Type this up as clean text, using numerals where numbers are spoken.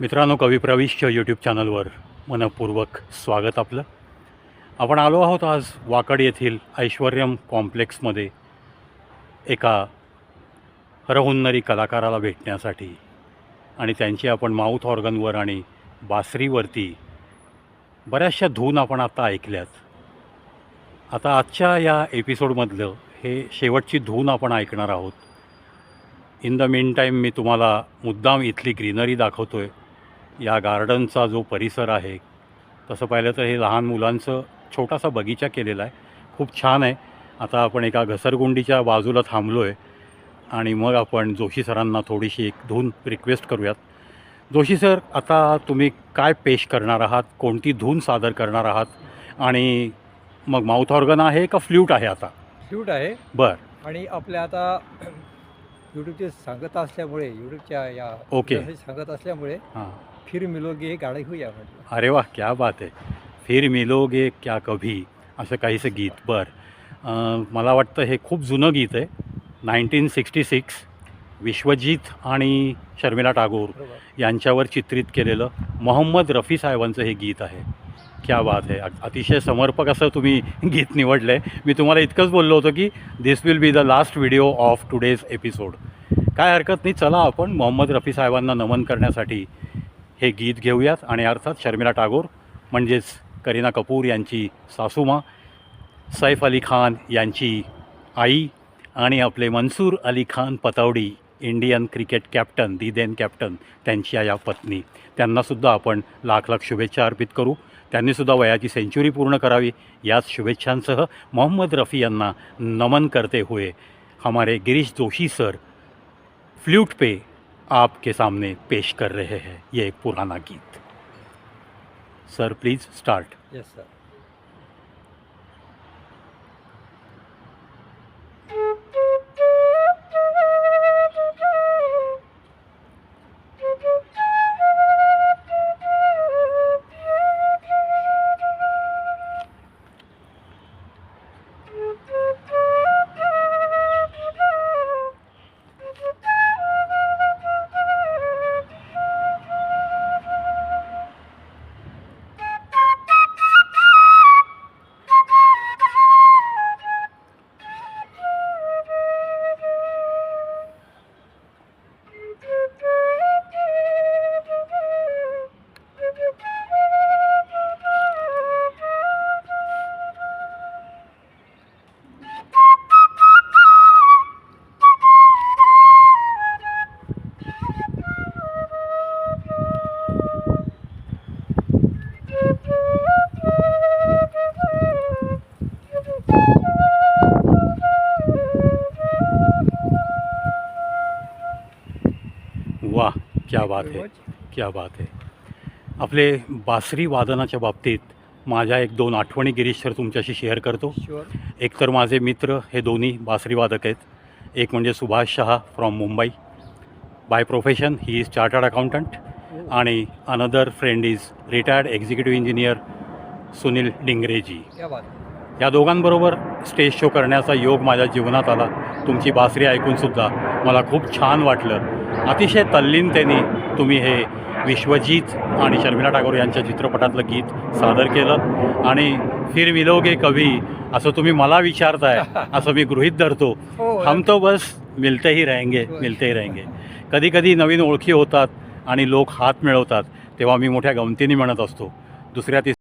मित्रांनो, कवी प्रविष्य यूट्यूब चॅनलवर मनपूर्वक स्वागत आपलं. आपण आलो आहोत आज वाकड येथील ऐश्वर्यम कॉम्प्लेक्समध्ये एका हरहुन्नरी कलाकाराला भेटण्यासाठी आणि त्यांची आपण माउथ ऑर्गनवर आणि बासरीवरती बऱ्याचशा धून आपण आता ऐकल्यात. आता आजच्या या एपिसोडमधलं हे शेवटची धून आपण ऐकणार आहोत. इन द मीन टाईम मी तुम्हाला मुद्दाम इथली ग्रीनरी दाखवतो आहे. या गार्डनचा जो परिसर आहे, तसं पाहिलं तर हे लहान मुलांचं छोटासा बगीचा केलेला आहे, खूप छान आहे. आता आपण एका घसरगुंडीच्या बाजूला थांबलो आहे आणि मग आपण जोशी सरांना थोडीशी एक धून रिक्वेस्ट करूयात. जोशी सर, आता तुम्ही काय पेश करणार आहात, कोणती धून सादर करणार आहात, आणि मग माउथ ऑर्गन आहे का फ्ल्यूट आहे? आता फ्ल्यूट आहे. बरं. आणि आपल्या आता यूट्यूबचे सांगत असल्यामुळे, यूट्यूबच्या या ओके सांगत असल्यामुळे हां, फिर मिलोगे हे गाणं घेऊया म्हटलं. अरे वा, क्या बात आहे. फिर मिलोगे क्या कभी असं काहीसं गीत. बरं, मला वाटतं हे खूप जुनं गीत आहे. 1966 विश्वजीत आणि शर्मिला टागोर बरोबर. यांच्यावर चित्रित केलेलं मोहम्मद रफी साहेबांचं हे गीत आहे. क्या बात आहे. अतिशय समर्पक असं तुम्ही गीत निवडलं आहे. मी तुम्हाला इतकंच बोललो होतो की this will be the last video of today's episode. काय हरकत नाही, चला आपण मोहम्मद रफी साहेबांना नमन करण्यासाठी हे गीत घेऊयात. आणि अर्थात शर्मिला टागोर म्हणजेच करीना कपूर यांची सासूमा, सैफ अली खान यांची आई आणि आपले Mansoor Ali Khan Pataudi, Indian cricket captain, the then captain, त्यांच्या या पत्नी, त्यांनासुद्धा आपण लाख लाख शुभेच्छा अर्पित करू. त्यांनीसुद्धा वयाची सेंचुरी पूर्ण करावी, याच शुभेच्छांसह मोहम्मद रफी यांना नमन करते हुए हमारे गिरीश जोशी सर फ्लूट पे आपके सामने पेश कर रहे हैं ये एक पुराना गीत. Sir please start. Yes sir. वाह, क्या बात आहे, क्या बात आहे. आपले बासरी वादनाच्या बाबतीत माझ्या एक दोन आठवणी गिरीश सर तुमच्याशी शेअर करतो. शुअर. एक तर माझे मित्र हे दोन्ही बासरी वादक आहेत. एक म्हणजे Subhash Shah from Mumbai, by profession he is chartered accountant, आणि another friend is retired executive engineer Sunil Dingreji. क्या बात. या दोघांबरोबर स्टेज शो करण्याचा योग माझ्या जीवनात आला. तुमची बासरी ऐकूनसुद्धा मला खूप छान वाटलं. अतिशय तल्लीनतेने तुम्ही हे विश्वजीत आणि शर्मिला टागोर यांच्या चित्रपटातलं गीत सादर केलं. आणि फिर मिलोगे कभी असं तुम्ही मला विचारताय असं मी गृहीत धरतो. हम तो बस मिलते ही रहेंगे, मिलते ही रहेंगे. कधी कधी नवीन ओळखी होतात आणि लोक हात मिळवतात, तेव्हा मी मोठ्या गमतीने म्हणत असतो, दुसऱ्या